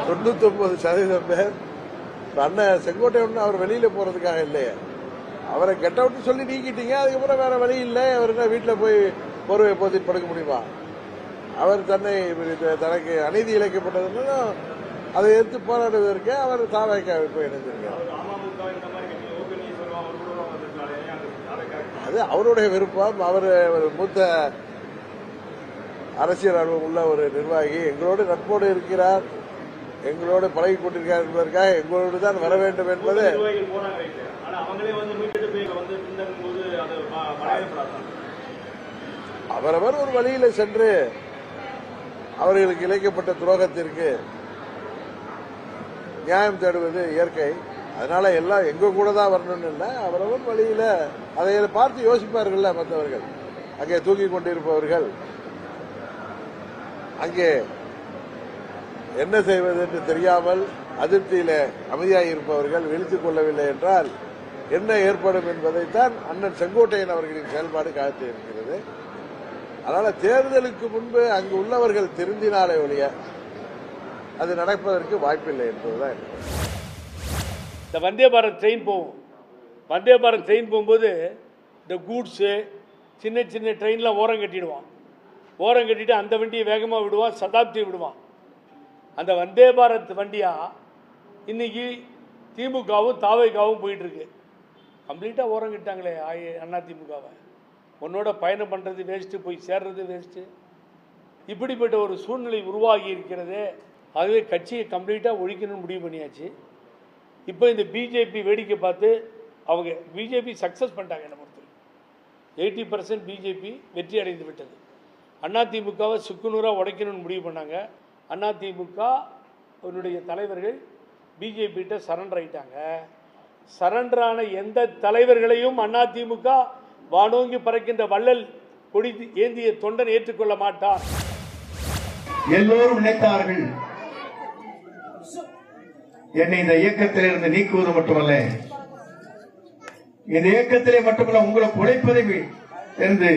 99% பேர் அண்ணன் செங்கோட்டை ஒன்று அவர் வெளியில போறதுக்காக இல்லையே, அவரை கெட் அவுட் சொல்லி நீக்கிட்டீங்க. அதுக்கப்புறம் வேற வழி இல்லை. அவர் என்ன வீட்டில் போய் போர்வை போத்தி படுக்க முடியுமா? அவர் தனக்கு அநீதி இழைக்கப்பட்டதுன்னு அதை எதிர்த்து போராடுவதற்கு அவர் தாவேக்காவை போய் இணைந்திருக்கார். அது அவருடைய விருப்பம். அவர் மூத்த அரசியல் அனுபவம் உள்ள ஒரு நிர்வாகி, எங்களோடு நட்போடு இருக்கிறார், எங்களோடு பழகி கொண்டிருக்கார் என்பதற்காக எங்களோடு தான் வர வேண்டும் என்பது அவரவர் ஒரு வழியில சென்று அவர்களுக்கு இழைக்கப்பட்ட துரோகத்திற்கு நியாயம் தேடுவது இயற்கை. அதனால எல்லாம் எங்க கூட தான் வரணும்னு இல்லை, அவரவர் வழியில அதை பார்த்து யோசிப்பார்கள். மற்றவர்கள் அங்கே தூங்கி கொண்டிருப்பவர்கள் அங்கே என்ன செய்வது என்று தெரியாமல் அதிருப்தியில அமைதியாக இருப்பவர்கள் விழித்துக் கொள்ளவில்லை என்றால் என்ன ஏற்படும் என்பதைத்தான் அண்ணன் செங்கோட்டையன் அவர்களின் செயல்பாடு காட்டி இருக்கிறது. அதனால தேர்தலுக்கு முன்பு அங்கு உள்ளவர்கள் திருந்தினாலே ஒழிய அது நடப்பதற்கு வாய்ப்பில்லை என்பதுதான். இந்த வந்தே பாரத் ட்ரெயின் போகும். வந்தே பாரத் ட்ரெயின் போகும்போது இந்த கூட்ஸு சின்ன சின்ன ட்ரெயினில் ஓரம் கட்டிடுவான். ஓரம் கட்டிட்டு அந்த வண்டியை வேகமாக விடுவான், சதாப்தி விடுவான். அந்த வந்தே பாரத் வண்டியா இன்னைக்கு திமுகவும் தாவைக்காவும் போயிட்டுருக்கு. கம்ப்ளீட்டாக ஓரம் கட்டாங்களே அண்ணா திமுகவை. உன்னோட பயணம் பண்ணுறது வேஸ்ட்டு, போய் சேர்றது வேஸ்ட்டு. இப்படிப்பட்ட ஒரு சூழ்நிலை உருவாகி இருக்கிறது. ஆகவே கட்சியை கம்ப்ளீட்டாக ஒழிக்கணும்னு முடிவு பண்ணியாச்சு. இப்போ இந்த பிஜேபி வேடிக்கை பார்த்து அவங்க பிஜேபி சக்ஸஸ் பண்ணிட்டாங்க. என்ன பொறுத்தவரை 80% பிஜேபி வெற்றி அடைந்து விட்டது. அதிமுகவை சுக்குநூறாக உடைக்கணும்னு முடிவு பண்ணாங்க. அதிமுக அவருடைய தலைவர்கள் பிஜேபிகிட்ட சரண்டர் ஆயிட்டாங்க. சரண்டரான எந்த தலைவர்களையும் அதிமுக வானோங்கி பறக்கின்ற வள்ளல் கொடி ஏந்திய தொண்டன் ஏற்றுக்கொள்ள மாட்டார். எல்லோரும் நினைத்தார்கள் என்னை இந்த இயக்கத்தில் இருந்து நீக்குவது மட்டுமல்ல, இந்த இயக்கத்திலே மட்டுமல்ல உங்களுக்கு உழைப்பதை என்று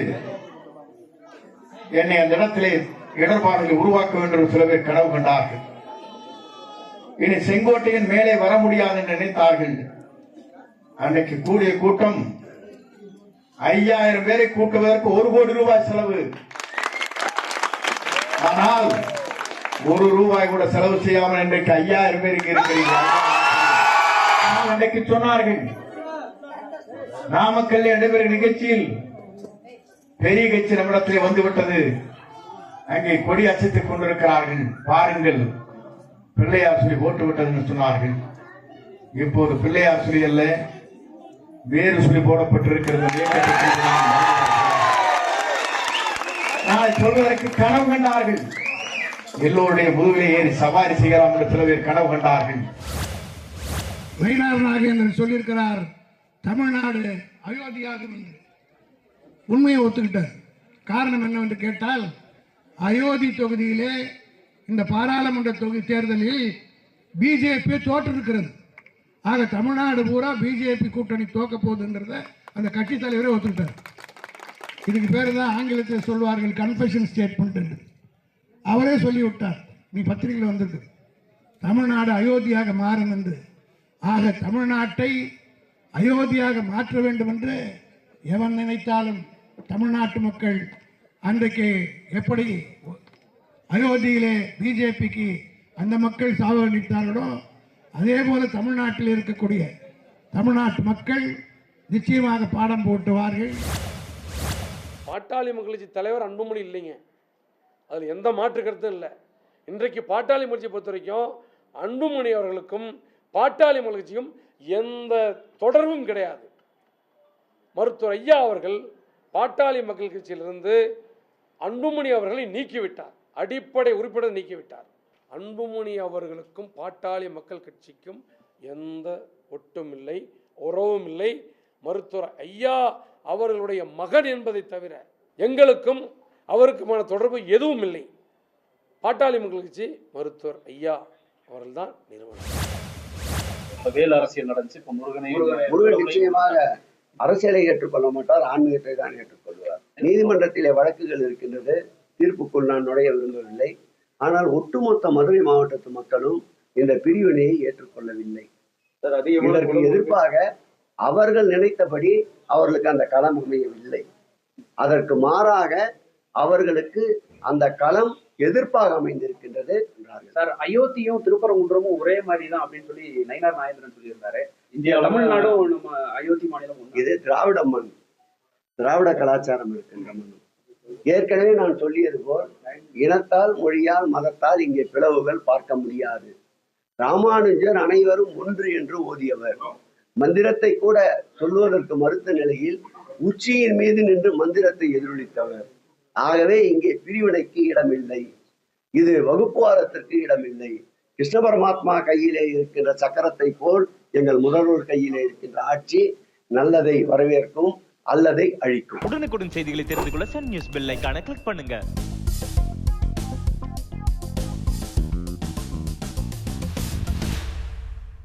என்னை அந்த இடத்திலே இடர்பாடுகளை உருவாக்க வேண்டும் சில பேர் கனவு கண்டார்கள். இனி செங்கோட்டையின் மேலே வர முடியாது என்று நினைத்தார்கள். அன்னைக்கு கூடிய கூட்டம் 5000 பேரை கூட்டுவதற்கு 1 கோடி ரூபாய் செலவு. ஆனால் 1 ரூபாய் கூட செலவு செய்யாமல் இன்றைக்கு 5000 பேருக்கு இருக்கிறீர்கள். அன்றைக்கு சொன்னார்கள் நாமக்கல் நடைபெறும் நிகழ்ச்சியில் பெரிய கட்சி நம்மிடத்திலே வந்துவிட்டது, அங்கே கொடி அசைத்துக் கொண்டிருக்கிறார்கள், பாருங்கள் பிள்ளையார் சொல்லி போட்டு விட்டது சொன்னார்கள். இப்போது பிள்ளையார் சொல்லி அல்ல, வேறு சொல்லி போடப்பட்டிருக்கிறது. நான் சொல்வதற்கு கனவு கண்டார்கள். எல்லோருடைய முதுகிலே ஏறி சவாரி செய்யலாம் என்று சில பேர் கனவு கண்டார்கள். வைநாத நாகேந்திரன் சொல்லியிருக்கிறார், தமிழ்நாடு அயோத்தியாகும் என்று. உண்மையை ஒத்துக்கிட்டார். காரணம் என்னவென்று கேட்டால், அயோத்தி தொகுதியிலே இந்த பாராளுமன்ற தொகுதி தேர்தலில் பிஜேபி தோற்றிருக்கிறது. ஆக தமிழ்நாடு பூரா பிஜேபி கூட்டணி தோக்க போகுதுங்கிறத அந்த கட்சி தலைவரே ஒத்துக்கிட்டார். இதுக்கு பேர் தான் ஆங்கிலத்தில் சொல்வார்கள் கன்ஃபெஷன் ஸ்டேட்மெண்ட் என்று. அவரே சொல்லிவிட்டார், நீ பத்திரிகையில் வந்திருக்கு, தமிழ்நாடு அயோத்தியாக மாறும் என்று. ஆக தமிழ்நாட்டை அயோத்தியாக மாற்ற வேண்டும் என்று எவன் நினைத்தாலும் தமிழ்நாட்டு மக்கள் அன்றைக்கு எப்படி அயோத்தியிலே பிஜேபிக்கு அந்த மக்கள் சாவடித்தார்களோ அதே போல தமிழ்நாட்டில் இருக்கக்கூடிய தமிழ்நாட்டு மக்கள் நிச்சயமாக பாடம் போட்டுவார்கள். பாட்டாளி மக்கள் கட்சி தலைவர் அன்புமணி இல்லைங்க, அதில் எந்த மாற்று கருத்தும் இல்லை. இன்றைக்கு பாட்டாளி மக்கள் கட்சியை பொறுத்த வரைக்கும் அன்புமணி அவர்களுக்கும் பாட்டாளி மக்கள் கட்சியும் எந்த தொடர்பும் கிடையாது. மருத்துவர் ஐயா அவர்கள் பாட்டாளி மக்கள் கட்சியிலிருந்து அன்புமணி அவர்களை நீக்கிவிட்டார், அடிப்படை உறுப்பினர் நீக்கிவிட்டார். அன்புமணி அவர்களுக்கும் பாட்டாளி மக்கள் கட்சிக்கும் எந்த ஒட்டும் இல்லை, உறவும் இல்லை. மருத்துவர் ஐயா அவர்களுடைய மகன் என்பதை தவிர எங்களுக்கும் அவருக்குமான தொடர்பு எதுவும் இல்லை. பாட்டாளி மக்கள் கட்சி மருத்துவர் ஐயா அவர்கள் தான் நிறுவனம். வேல் அரசியல் நடந்துச்சு. இப்ப முருகன் நிச்சயமாக அரசியலை ஏற்றுக்கொள்ள மாட்டார், ஆன்மீகத்தை தான் ஏற்றுக்கொள்வார். நீதிமன்றத்திலே வழக்குகள் இருக்கின்றது, தீர்ப்புக்குள் நான் நுழைய விரும்பவில்லை. ஆனால் ஒட்டுமொத்த மதுரை மாவட்டத்து மக்களும் இந்த பிரிவினையை ஏற்றுக்கொள்ளவில்லை. சார், அதிகமான இதற்கு எதிர்ப்பாக அவர்கள் நினைத்தபடி அவர்களுக்கு அந்த களம் அமையவில்லை. அதற்கு மாறாக அவர்களுக்கு அந்த களம் எதிர்ப்பாக அமைந்திருக்கின்றது என்றார்கள். சார், அயோத்தியும் திருப்பரங்குன்றமும் ஒரே மாதிரி தான் அப்படின்னு சொல்லி நயினார் நாகேந்திரன் சொல்லியிருந்தாரு. இந்தியாவில் தமிழ்நாடும் நம்ம அயோத்தி மாநிலம் ஒண்ணு. இது திராவிட மண், திராவிட கலாச்சாரம் இருக்கின்ற மண். ஏற்கனவே நான் சொல்லியது போல் இனத்தால், மொழியால், மதத்தால் இங்கே பிளவுகள் பார்க்க முடியாது. ராமானுஜர் அனைவரும் ஒன்று என்று ஓதியவர். மந்திரத்தை கூட சொல்வதற்கு மறுத்த நிலையில் உச்சியின் மீது நின்று மந்திரத்தை எதிரொலித்தவர். ஆகவே இங்கே பிரிவினைக்கு இடமில்லை, இது வகுப்புவாதத்திற்கு இடமில்லை. கிருஷ்ண பரமாத்மா கையிலே இருக்கின்ற சக்கரத்தை போல் எங்கள் முதல்வர் கையிலே இருக்கின்ற ஆட்சி நல்லதை வரவேற்கும், அல்லதை அழிக்கும். உடனுக்குடன் செய்திகளை தெரிந்து கொள்ள சன் நியூஸ் பெல் ஐகானை கிளிக் பண்ணுங்க.